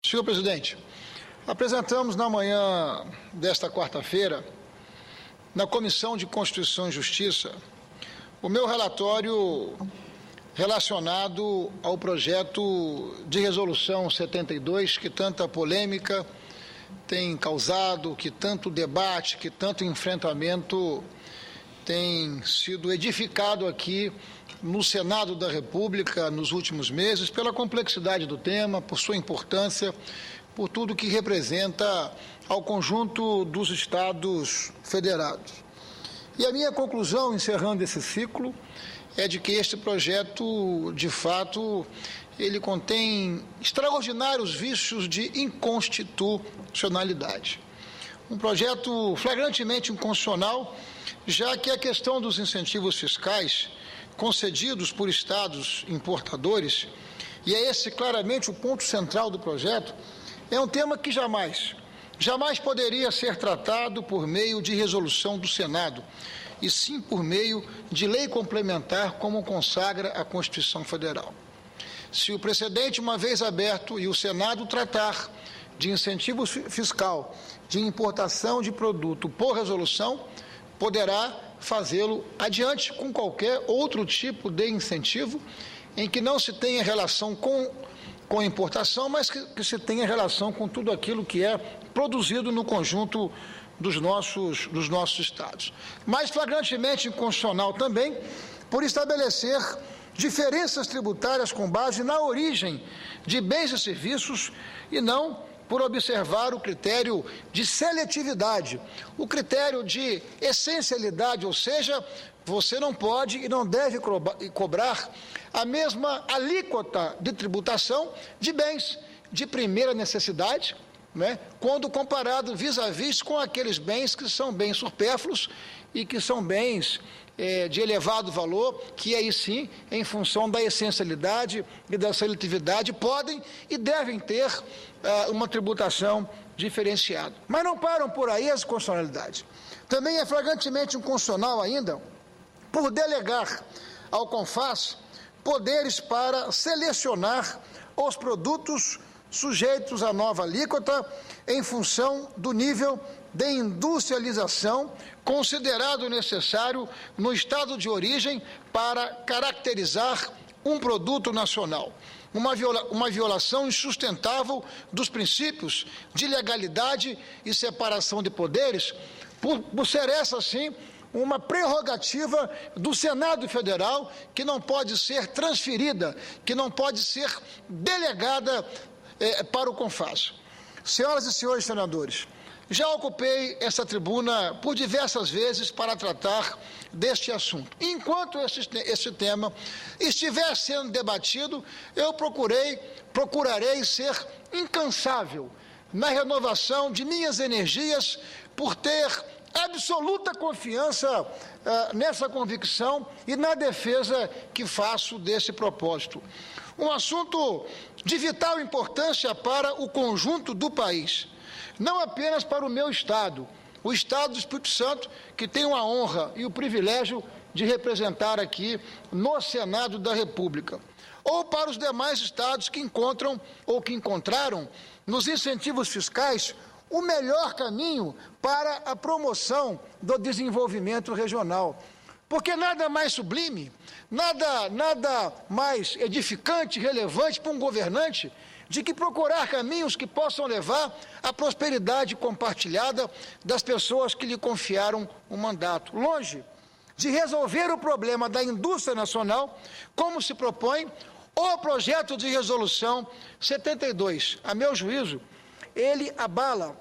Senhor presidente, apresentamos na manhã desta quarta-feira, na Comissão de Constituição e Justiça, o meu relatório relacionado ao projeto de resolução 72, que tanta polêmica tem causado, que tanto debate, que tanto enfrentamento tem sido edificado aqui no Senado da República nos últimos meses, pela complexidade do tema, por sua importância, por tudo que representa ao conjunto dos Estados federados. E a minha conclusão, encerrando esse ciclo, é de que este projeto, de fato, ele contém extraordinários vícios de inconstitucionalidade. Um projeto flagrantemente inconstitucional, já que a questão dos incentivos fiscais concedidos por estados importadores, e é esse claramente o ponto central do projeto, é um tema que jamais poderia ser tratado por meio de resolução do Senado, e sim por meio de lei complementar, como consagra a Constituição Federal. Se o precedente, uma vez aberto, e o Senado tratar de incentivo fiscal de importação de produto por resolução, poderá fazê-lo adiante com qualquer outro tipo de incentivo em que não se tenha relação com a importação, mas que se tenha relação com tudo aquilo que é produzido no conjunto dos nossos estados. Mas flagrantemente inconstitucional também por estabelecer diferenças tributárias com base na origem de bens e serviços e não por observar o critério de seletividade, o critério de essencialidade, ou seja, você não pode e não deve cobrar a mesma alíquota de tributação de bens de primeira necessidade, né, quando comparado vis-à-vis com aqueles bens que são bens supérfluos e que são bens de elevado valor, que aí sim, em função da essencialidade e da seletividade, podem e devem ter uma tributação diferenciada. Mas não param por aí as inconstitucionalidades. Também é flagrantemente inconstitucional ainda por delegar ao CONFAS poderes para selecionar os produtos sujeitos à nova alíquota em função do nível de industrialização considerado necessário no estado de origem para caracterizar um produto nacional. Uma violação insustentável dos princípios de legalidade e separação de poderes, por ser essa, sim, uma prerrogativa do Senado Federal que não pode ser transferida, que não pode ser delegada para o CONFAS. Senhoras e senhores senadores, já ocupei essa tribuna por diversas vezes para tratar deste assunto. Enquanto esse tema estiver sendo debatido, eu procurarei ser incansável na renovação de minhas energias por ter absoluta confiança nessa convicção e na defesa que faço desse propósito. Um assunto de vital importância para o conjunto do país, não apenas para o meu estado, o estado do Espírito Santo, que tem a honra e o privilégio de representar aqui no Senado da República, ou para os demais estados que encontram ou que encontraram nos incentivos fiscais o melhor caminho para a promoção do desenvolvimento regional. Porque nada mais sublime, nada mais edificante, relevante para um governante de que procurar caminhos que possam levar à prosperidade compartilhada das pessoas que lhe confiaram o mandato. Longe de resolver o problema da indústria nacional, como se propõe o projeto de resolução 72. A meu juízo, ele abala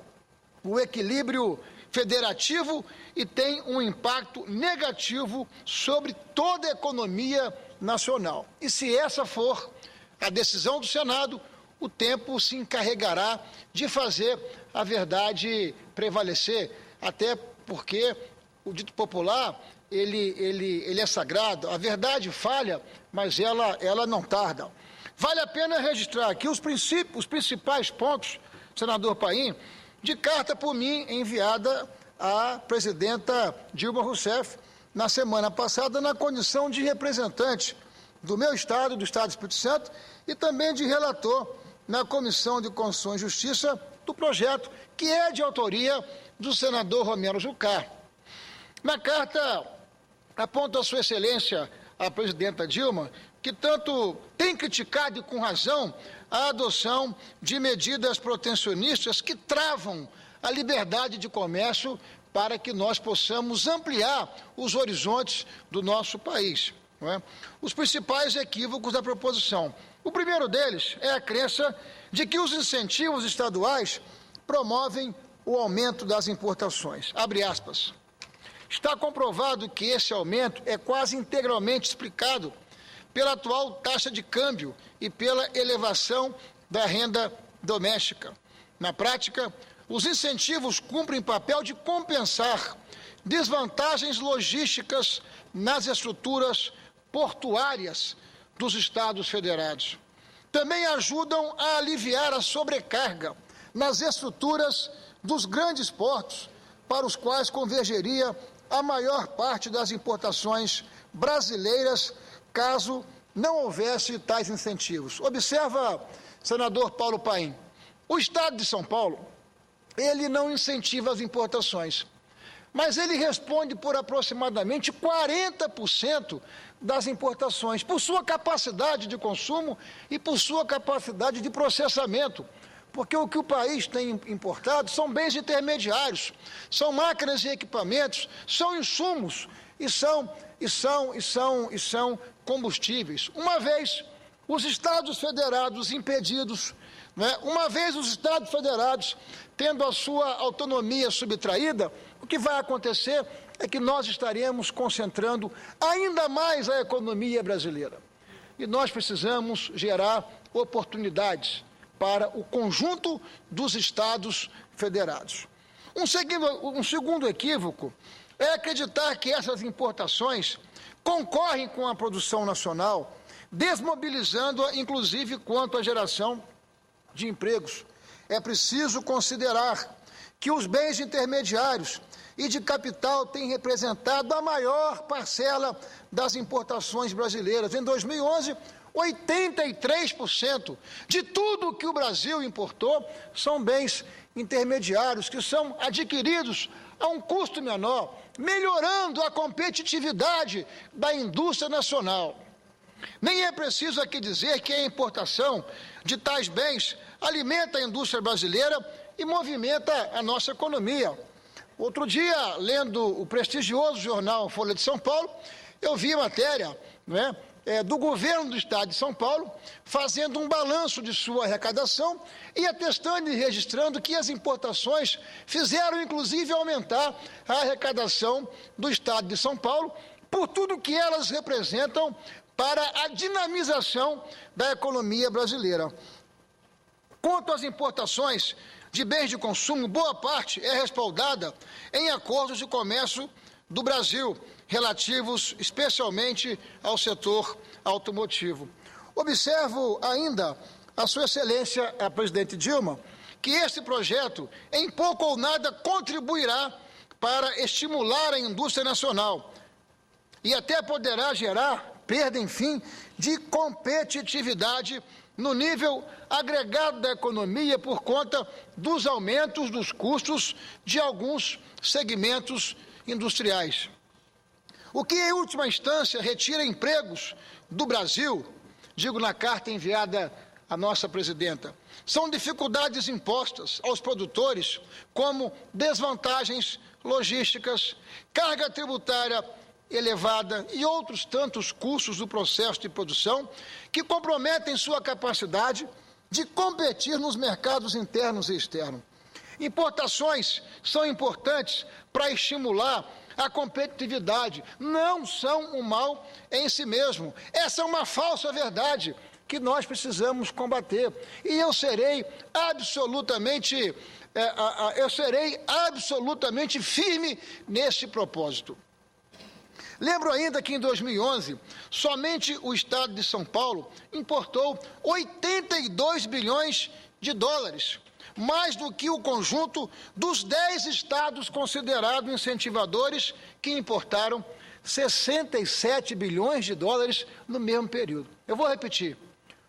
o equilíbrio federativo e tem um impacto negativo sobre toda a economia nacional. E se essa for a decisão do Senado, o tempo se encarregará de fazer a verdade prevalecer, até porque o dito popular, ele é sagrado, a verdade falha, mas ela não tarda. Vale a pena registrar aqui os principais pontos, senador Paim, de carta por mim enviada à presidenta Dilma Rousseff na semana passada, na condição de representante do meu estado, do estado do Espírito Santo, e também de relator na Comissão de Constituição e Justiça do projeto, que é de autoria do senador Romero Jucá. Na carta, aponta a Sua Excelência, a presidenta Dilma, que tanto tem criticado, e com razão, a adoção de medidas protecionistas que travam a liberdade de comércio para que nós possamos ampliar os horizontes do nosso país. Não é? Os principais equívocos da proposição. O primeiro deles é a crença de que os incentivos estaduais promovem o aumento das importações. Abre aspas. Está comprovado que esse aumento é quase integralmente explicado pela atual taxa de câmbio e pela elevação da renda doméstica. Na prática, os incentivos cumprem papel de compensar desvantagens logísticas nas estruturas portuárias dos Estados federados. Também ajudam a aliviar a sobrecarga nas estruturas dos grandes portos, para os quais convergeria a maior parte das importações brasileiras, caso não houvesse tais incentivos. Observa, senador Paulo Paim, o Estado de São Paulo, ele não incentiva as importações, mas ele responde por aproximadamente 40% das importações, por sua capacidade de consumo e por sua capacidade de processamento, porque o que o país tem importado são bens intermediários, são máquinas e equipamentos, são insumos e são combustíveis. Uma vez os Estados federados impedidos, uma vez os Estados federados tendo a sua autonomia subtraída, o que vai acontecer é que nós estaremos concentrando ainda mais a economia brasileira. E nós precisamos gerar oportunidades para o conjunto dos Estados federados. Um segundo equívoco é acreditar que essas importações concorrem com a produção nacional, desmobilizando-a, inclusive, quanto à geração de empregos. É preciso considerar que os bens intermediários e de capital têm representado a maior parcela das importações brasileiras. Em 2011, 83% de tudo que o Brasil importou são bens intermediários, que são adquiridos a um custo menor, melhorando a competitividade da indústria nacional. Nem é preciso aqui dizer que a importação de tais bens alimenta a indústria brasileira e movimenta a nossa economia. Outro dia, lendo o prestigioso jornal Folha de São Paulo, eu vi matéria, do governo do Estado de São Paulo, fazendo um balanço de sua arrecadação e atestando e registrando que as importações fizeram, inclusive, aumentar a arrecadação do Estado de São Paulo, por tudo que elas representam para a dinamização da economia brasileira. Quanto às importações de bens de consumo, boa parte é respaldada em acordos de comércio do Brasil, relativos especialmente ao setor automotivo. Observo ainda, a Sua Excelência, a presidente Dilma, que este projeto, em pouco ou nada, contribuirá para estimular a indústria nacional e até poderá gerar perda, enfim, de competitividade no nível agregado da economia por conta dos aumentos dos custos de alguns segmentos industriais. O que, em última instância, retira empregos do Brasil, digo na carta enviada à nossa presidenta, são dificuldades impostas aos produtores, como desvantagens logísticas, carga tributária elevada e outros tantos custos do processo de produção que comprometem sua capacidade de competir nos mercados internos e externos. Importações são importantes para estimular a competitividade, não são um mal em si mesmo. Essa é uma falsa verdade que nós precisamos combater. E eu serei absolutamente firme nesse propósito. Lembro ainda que em 2011, somente o Estado de São Paulo importou 82 bilhões de dólares, mais do que o conjunto dos 10 estados considerados incentivadores, que importaram 67 bilhões de dólares no mesmo período. Eu vou repetir.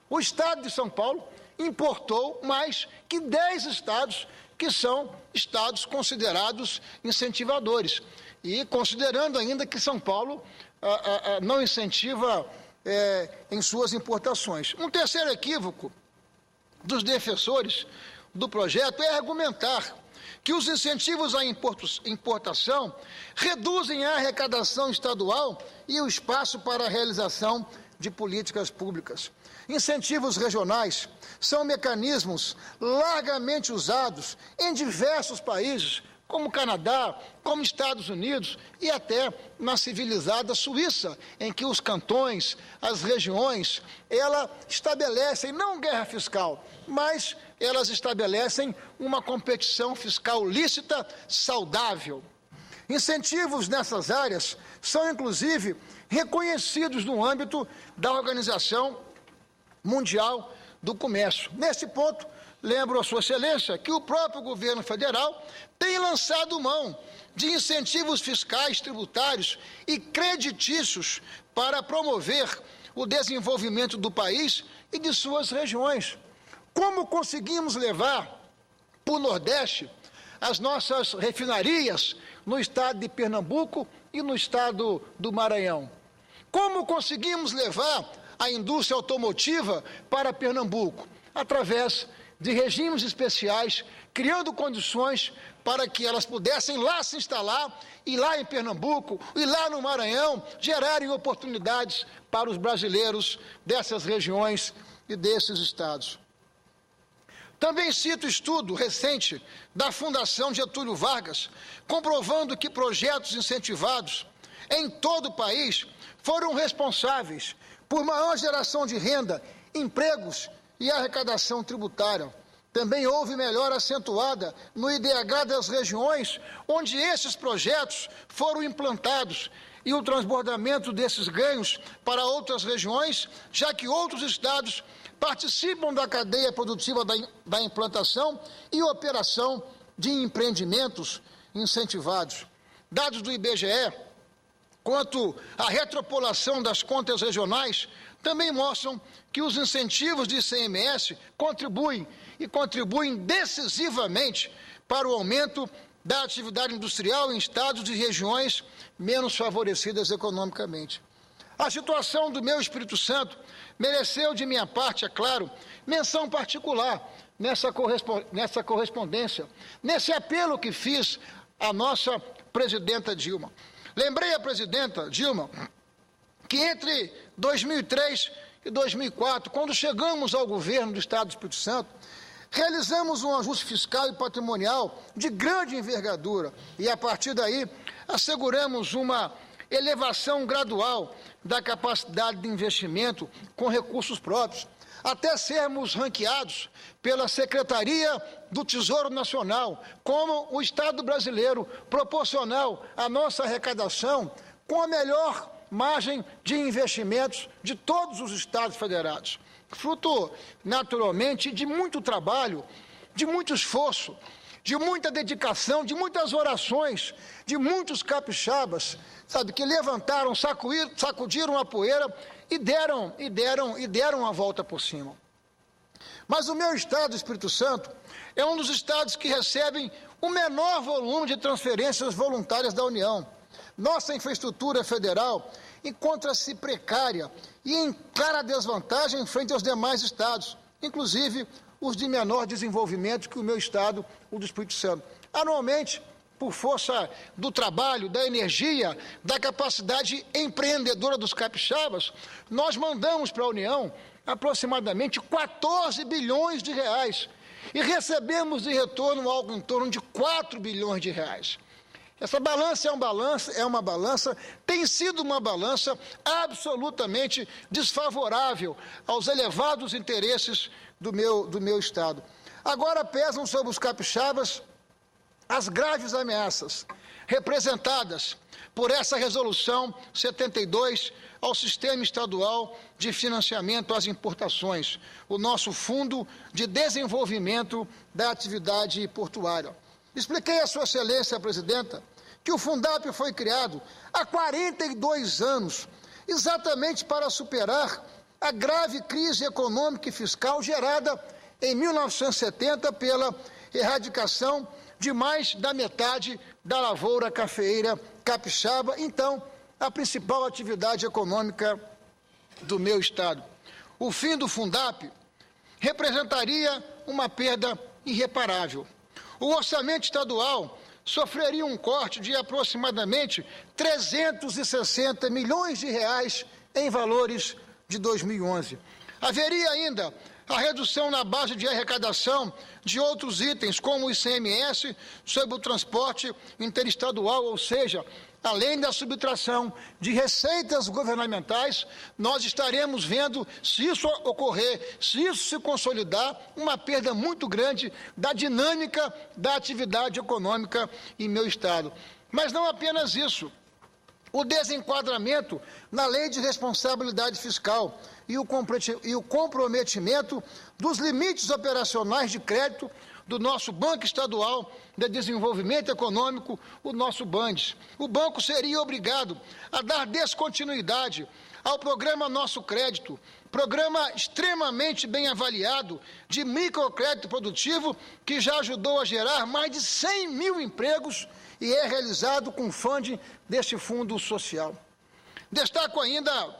O Estado de São Paulo importou mais que 10 estados que são estados considerados incentivadores. E considerando ainda que São Paulo não incentiva em suas importações. Um terceiro equívoco dos defensores do projeto é argumentar que os incentivos à importação reduzem a arrecadação estadual e o espaço para a realização de políticas públicas. Incentivos regionais são mecanismos largamente usados em diversos países, como Canadá, como Estados Unidos e até na civilizada Suíça, em que os cantões, as regiões, elas estabelecem não guerra fiscal, mas elas estabelecem uma competição fiscal lícita, saudável. Incentivos nessas áreas são, inclusive, reconhecidos no âmbito da Organização Mundial do Comércio. Nesse ponto, lembro a Sua Excelência que o próprio governo federal tem lançado mão de incentivos fiscais, tributários e creditícios para promover o desenvolvimento do país e de suas regiões. Como conseguimos levar para o Nordeste as nossas refinarias no estado de Pernambuco e no estado do Maranhão? Como conseguimos levar a indústria automotiva para Pernambuco? Através de regimes especiais, criando condições para que elas pudessem lá se instalar e lá em Pernambuco e lá no Maranhão gerarem oportunidades para os brasileiros dessas regiões e desses estados. Também cito estudo recente da Fundação Getúlio Vargas, comprovando que projetos incentivados em todo o país foram responsáveis por maior geração de renda, empregos e arrecadação tributária. Também houve melhora acentuada no IDH das regiões onde esses projetos foram implantados e o transbordamento desses ganhos para outras regiões, já que outros estados participam da cadeia produtiva da implantação e operação de empreendimentos incentivados. Dados do IBGE, quanto à retropolação das contas regionais, também mostram que os incentivos de ICMS contribuem decisivamente para o aumento da atividade industrial em estados e regiões menos favorecidas economicamente. A situação do meu Espírito Santo mereceu, de minha parte, é claro, menção particular nessa correspondência, nesse apelo que fiz à nossa presidenta Dilma. Lembrei à presidenta Dilma que entre 2003 e 2004, quando chegamos ao governo do Estado do Espírito Santo, realizamos um ajuste fiscal e patrimonial de grande envergadura e, a partir daí, asseguramos uma elevação gradual da capacidade de investimento com recursos próprios, até sermos ranqueados pela Secretaria do Tesouro Nacional como o Estado brasileiro proporcional à nossa arrecadação com a melhor margem de investimentos de todos os estados federados. Fruto, naturalmente, de muito trabalho, de muito esforço, de muita dedicação, de muitas orações, de muitos capixabas, que levantaram, sacudiram a poeira e deram a volta por cima. Mas o meu estado, o Espírito Santo, é um dos estados que recebem o menor volume de transferências voluntárias da União. Nossa infraestrutura federal encontra-se precária e em clara desvantagem frente aos demais estados, inclusive os de menor desenvolvimento que o meu estado, o do Espírito Santo. Anualmente, por força do trabalho, da energia, da capacidade empreendedora dos capixabas, nós mandamos para a União aproximadamente 14 bilhões de reais e recebemos de retorno algo em torno de 4 bilhões de reais. Essa balança tem sido uma balança absolutamente desfavorável aos elevados interesses do meu estado. Agora pesam sobre os capixabas as graves ameaças representadas por essa resolução 72 ao Sistema Estadual de Financiamento às Importações, o nosso Fundo de Desenvolvimento da Atividade Portuária. Expliquei à Sua Excelência, Presidenta, que o Fundap foi criado há 42 anos, exatamente para superar a grave crise econômica e fiscal gerada em 1970 pela erradicação de mais da metade da lavoura cafeeira capixaba, então a principal atividade econômica do meu estado. O fim do Fundap representaria uma perda irreparável. O orçamento estadual sofreria um corte de aproximadamente 360 milhões de reais em valores de 2011. Haveria ainda a redução na base de arrecadação de outros itens, como o ICMS sobre o transporte interestadual, ou seja, além da subtração de receitas governamentais, nós estaremos vendo, se isso ocorrer, se isso se consolidar, uma perda muito grande da dinâmica da atividade econômica em meu estado. Mas não apenas isso. O desenquadramento na Lei de Responsabilidade Fiscal e o comprometimento dos limites operacionais de crédito do nosso Banco Estadual de Desenvolvimento Econômico, o nosso BANDES. O banco seria obrigado a dar descontinuidade ao programa Nosso Crédito, programa extremamente bem avaliado de microcrédito produtivo que já ajudou a gerar mais de 100 mil empregos e é realizado com funding deste fundo social. Destaco ainda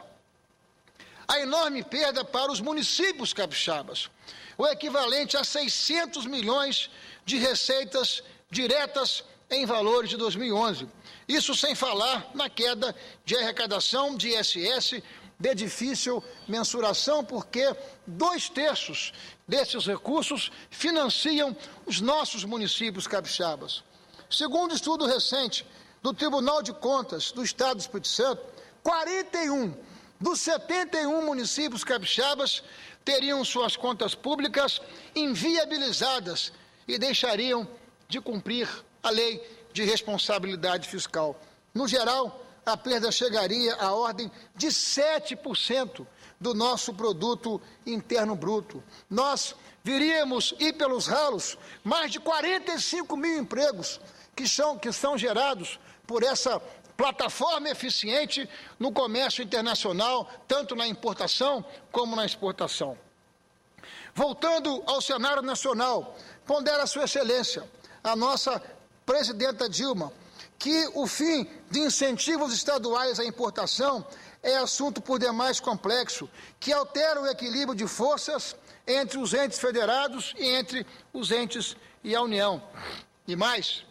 a enorme perda para os municípios capixabas, o equivalente a 600 milhões de receitas diretas em valores de 2011. Isso sem falar na queda de arrecadação de ISS de difícil mensuração, porque 2/3 desses recursos financiam os nossos municípios capixabas. Segundo estudo recente do Tribunal de Contas do Estado do Espírito Santo, 41 dos 71 municípios capixabas teriam suas contas públicas inviabilizadas e deixariam de cumprir a lei de responsabilidade fiscal. No geral, a perda chegaria à ordem de 7% do nosso produto interno bruto. Nós viríamos ir pelos ralos mais de 45 mil empregos que são gerados por essa plataforma eficiente no comércio internacional, tanto na importação como na exportação. Voltando ao cenário nacional, pondera Sua Excelência, a nossa presidenta Dilma, que o fim de incentivos estaduais à importação é assunto por demais complexo, que altera o equilíbrio de forças entre os entes federados e entre os entes e a União. E mais,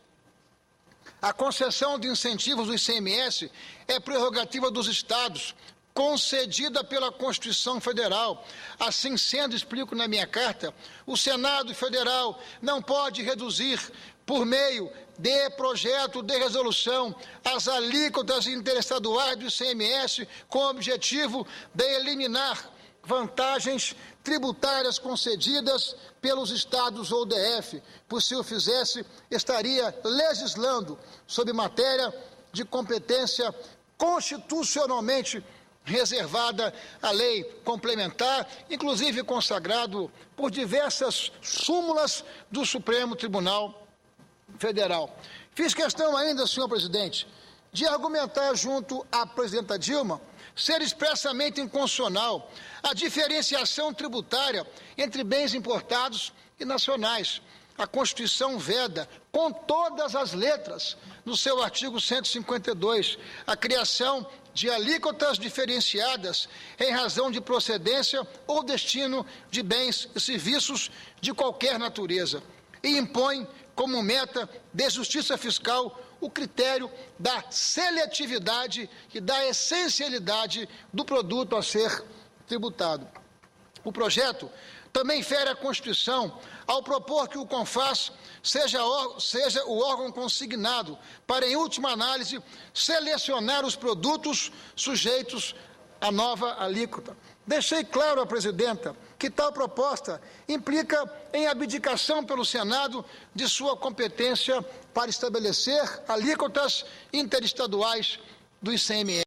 a concessão de incentivos do ICMS é prerrogativa dos estados, concedida pela Constituição Federal. Assim sendo, explico na minha carta, o Senado Federal não pode reduzir, por meio de projeto de resolução, as alíquotas interestaduais do ICMS com o objetivo de eliminar vantagens tributárias concedidas pelos estados ou DF, pois se o fizesse, estaria legislando sobre matéria de competência constitucionalmente reservada à lei complementar, inclusive consagrado por diversas súmulas do Supremo Tribunal Federal. Fiz questão ainda, senhor presidente, de argumentar junto à presidenta Dilma ser expressamente inconstitucional a diferenciação tributária entre bens importados e nacionais. A Constituição veda, com todas as letras, no seu artigo 152, a criação de alíquotas diferenciadas em razão de procedência ou destino de bens e serviços de qualquer natureza, e impõe como meta de justiça fiscal o critério da seletividade e da essencialidade do produto a ser tributado. O projeto também fere a Constituição ao propor que o CONFAS seja o órgão consignado para, em última análise, selecionar os produtos sujeitos à nova alíquota. Deixei claro à presidenta que tal proposta implica em abdicação pelo Senado de sua competência para estabelecer alíquotas interestaduais do ICMS.